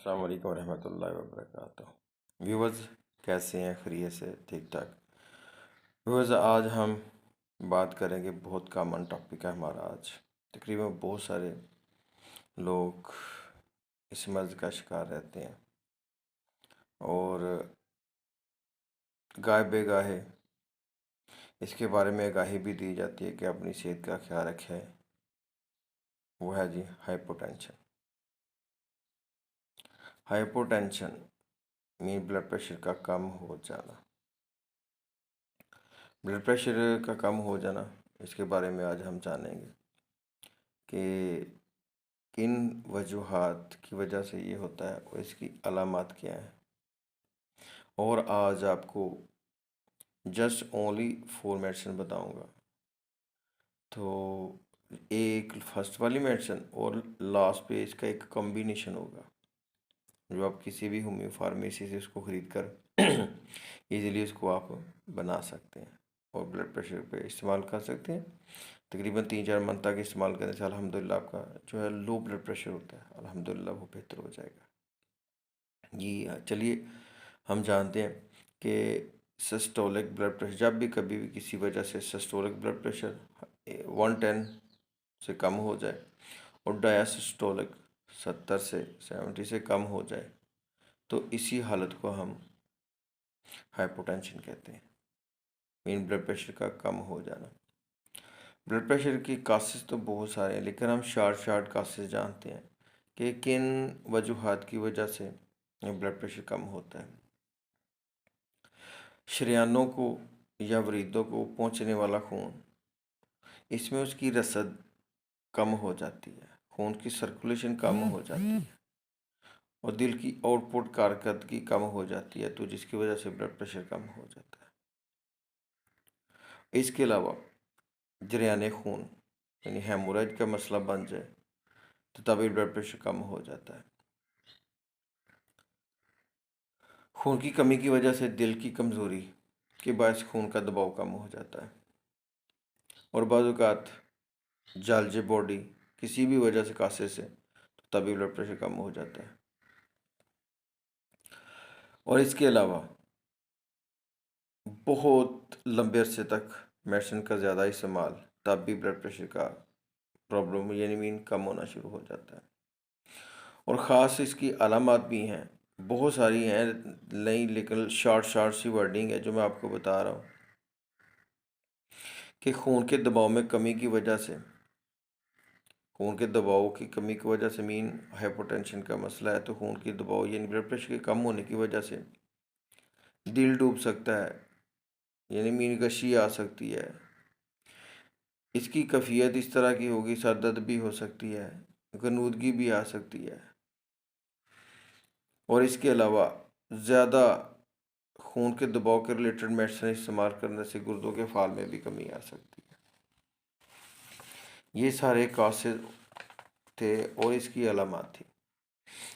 अस्सलाम वालेकुम रहमतुल्लाहि व बरकातुहू। व्यूवर्स कैसे हैं? खैरियत से? ठीक ठाक। व्यूवर्स आज हम बात करेंगे, बहुत कॉमन टॉपिक है हमारा आज। तकरीबन बहुत सारे लोग इस मर्ज़ का शिकार रहते हैं और गाय बेगाहे इसके बारे में आगाही भी दी जाती है कि अपनी सेहत का ख्याल रखें। वो है जी hypotension. Hypotension mean blood pressure का कम हो जाना। ब्लड प्रेशर का कम हो जाना, इसके बारे में आज हम जानेंगे कि किन वजूहात की वजह से ये होता है और इसकी अलामात क्या हैं। और आज आपको जस्ट ओनली 4 मेडिसिन बताऊंगा। तो एक फर्स्ट वाली मेडिसिन और लास्ट पे इसका एक कॉम्बिनेशन होगा जो आप किसी भी होम्यो फार्मेसी से उसको ख़रीद कर इजीली उसको आप बना सकते हैं और ब्लड प्रेशर पे इस्तेमाल कर सकते हैं। तकरीबन 3-4 मंथ तक इस्तेमाल करने से अल्हम्दुलिल्लाह आपका जो है लो ब्लड प्रेशर होता है, अल्हम्दुलिल्लाह वो बेहतर हो जाएगा। जी हाँ, चलिए हम जानते हैं कि सिस्टोलिक ब्लड प्रेशर, जब भी कभी भी किसी वजह से सिस्टोलिक ब्लड प्रेशर 110 से कम हो जाए और डायसिस्टोलिक 70 से 70 से कम हो जाए, तो इसी हालत को हम हाइपोटेंशन कहते हैं। मीन ब्लड प्रेशर का कम हो जाना। ब्लड प्रेशर की कासेस तो बहुत सारे हैं, लेकिन हम शार्ट कासेस जानते हैं कि किन वजूहात की वजह से ब्लड प्रेशर कम होता है। शरीयानों को या वरीदों को पहुंचने वाला खून, इसमें उसकी रसद कम हो जाती है, खून की सर्कुलेशन कम हो जाती है और दिल की आउटपुट कारकर्दगी कम हो जाती है, तो जिसकी वजह से ब्लड प्रेशर कम हो जाता है। इसके अलावा जरियाने खून यानी हेमोरेज का मसला बन जाए तो तभी ब्लड प्रेशर कम हो जाता है। खून की कमी की वजह से दिल की कमज़ोरी के बायस खून का दबाव कम हो जाता है और बाज़ औक़ात जालजे बॉडी किसी भी वजह से कासे से, तो तभी ब्लड प्रेशर कम हो जाता है। और इसके अलावा बहुत लंबे अरसे तक मेडिसिन का ज़्यादा इस्तेमाल, तब भी ब्लड प्रेशर का प्रॉब्लम यानी मीन कम होना शुरू हो जाता है। और ख़ास इसकी अलामात भी हैं, बहुत सारी हैं नहीं, लेकिन शॉर्ट सी वर्डिंग है जो मैं आपको बता रहा हूँ कि खून के दबाव में कमी की वजह से, खून के दबाव की कमी की वजह से मीन हाइपोटेंशन का मसला है, तो खून की दबाव यानी ब्लड प्रेशर के कम होने की वजह से दिल डूब सकता है, यानी मीन गशी आ सकती है। इसकी कैफियत इस तरह की होगी, सर दर्द भी हो सकती है, गनूदगी भी आ सकती है और इसके अलावा ज़्यादा खून के दबाव के रिलेटेड मेडिसिन इस्तेमाल करने से गुर्दों के फाल में भी कमी आ सकती है। ये सारे कासेज थे और इसकी अलामात थी।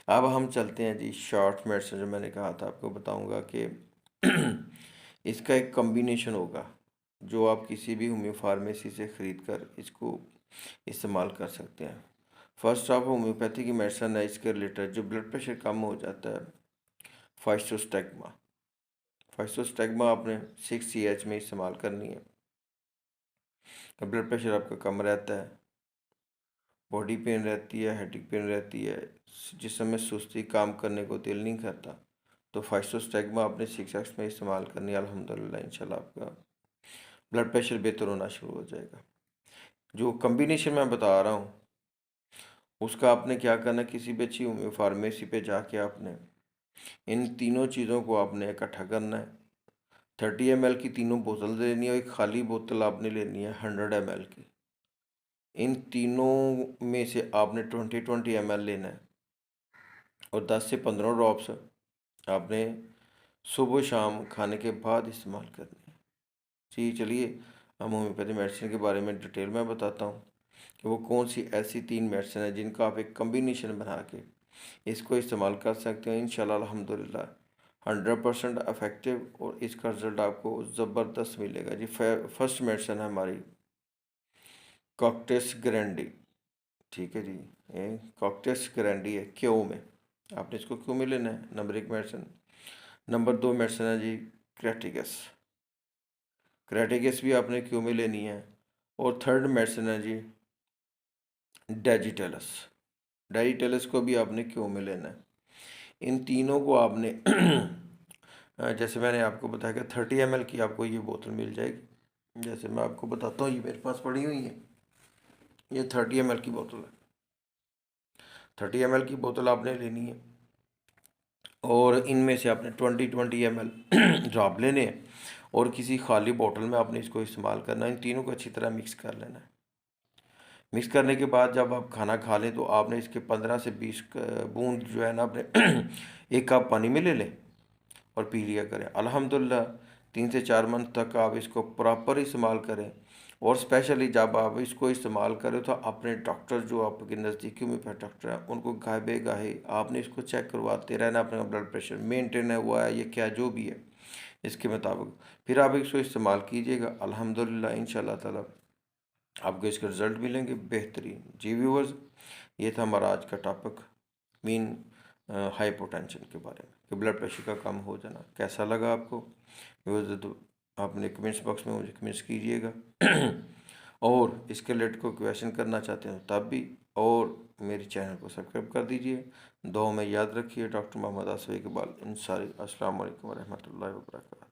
अब हम चलते हैं जी शॉर्ट मेडिसिन, जो मैंने कहा था आपको बताऊंगा कि इसका एक कॉम्बिनेशन होगा जो आप किसी भी होम्यो फार्मेसी से ख़रीद कर इसको इस्तेमाल कर सकते हैं। फर्स्ट ऑफ होम्योपैथी की मेडिसिन है इसके रिलेटेड जो ब्लड प्रेशर कम हो जाता है, फाइस्टोस्टैग्मा। फाइस्टोस्टैग्मा आपने 6 CH में इस्तेमाल करनी है। ब्लड प्रेशर आपका कम रहता है, बॉडी पेन रहती है, हेडेक पेन रहती है, जिस समय सुस्ती, काम करने को दिल नहीं करता, तो फाइस्टोस्टैग्मा आपने 6X में इस्तेमाल करनी है। अल्हम्दुलिल्लाह इंशाल्लाह आपका ब्लड प्रेशर बेहतर होना शुरू हो जाएगा। जो कम्बिनेशन मैं बता रहा हूँ उसका आपने क्या करना है, किसी भी अच्छी होम्यो फार्मेसी पे जाके आपने इन तीनों चीज़ों को आपने इकट्ठा करना है। 30 ml की तीनों बोतल लेनी है और एक खाली बोतल आपने लेनी है 100 ml की। इन तीनों में से आपने 20 ml लेना है और 10 से 15 ड्रॉप्स आपने सुबह शाम खाने के बाद इस्तेमाल करनी है। जी चलिए हम होम्योपैथी मेडिसिन के बारे में डिटेल में बताता हूँ कि वो कौन सी ऐसी 3 मेडिसिन है जिनका आप एक कम्बिनेशन बना के इसको इस्तेमाल कर सकते हैं। इंशाल्लाह अल्हम्दुलिल्लाह 100% इफ़ेक्टिव और इसका रिज़ल्ट आपको ज़बरदस्त मिलेगा। जी फर्स्ट मेडिसिन है हमारी कॉकटेस ग्रैंडी। ठीक है जी, ये कॉकटेस ग्रैंडी है क्यों में। आपने इसको क्यों में लेना है, नंबर 1 मेडिसिन। नंबर 2 मेडिसिन है जी क्रेटिगस, क्रेटिगस भी आपने क्यों में लेनी है। और थर्ड मेडिसिन है जी डेजिटेलस, डेजिटेलस को भी आपने क्यों में लेना है। इन तीनों को आपने जैसे मैंने आपको बताया कि 30 ml की आपको ये बोतल मिल जाएगी। जैसे मैं आपको बताता हूँ, ये मेरे पास पड़ी हुई है, ये 30 ml की बोतल है। 30 ml की बोतल आपने लेनी है और इनमें से आपने 20 ml ड्रॉप लेने हैं और किसी खाली बोतल में आपने इसको इस्तेमाल करना है। इन तीनों को अच्छी तरह मिक्स कर लेना है। मिक्स करने के बाद जब आप खाना खा लें तो आपने इसके 15 से 20 बूंद जो है ना आपने एक कप पानी में ले लें और पी लिया करें। अल्हम्दुलिल्लाह 3 से 4 मंथ तक आप इसको प्रॉपर इस्तेमाल करें। और स्पेशली जब आप इसको इस्तेमाल करें तो अपने डॉक्टर जो आपके नज़दीकी में डॉक्टर हैं उनको गाहे गाहे आपने इसको चेक करवाते रहना, अपना ब्लड प्रेशर मेंटेन है हुआ है या क्या जो भी है इसके मुताबिक फिर आप इसको इस्तेमाल कीजिएगा। अल्हम्दुलिल्लाह इंशाल्लाह ताला आपको इसके रिज़ल्ट मिलेंगे बेहतरीन। जी व्यूवर्स, ये था हमारा आज का टॉपिक मीन हाइपोटेंशन के बारे में कि ब्लड प्रेशर का कम हो जाना। कैसा लगा आपको व्यूवर्स, तो आपने कमेंट्स बॉक्स में मुझे कमेंट्स कीजिएगा और इसके रिलेटेड को क्वेश्चन करना चाहते हैं तब भी, और मेरे चैनल को सब्सक्राइब कर दीजिए। दुआ में याद रखिए। डॉक्टर मोहम्मद आसिफ इकबाल इंसारी। अस्सलाम वालेकुम रहमतुल्लाहि व बरकातहू।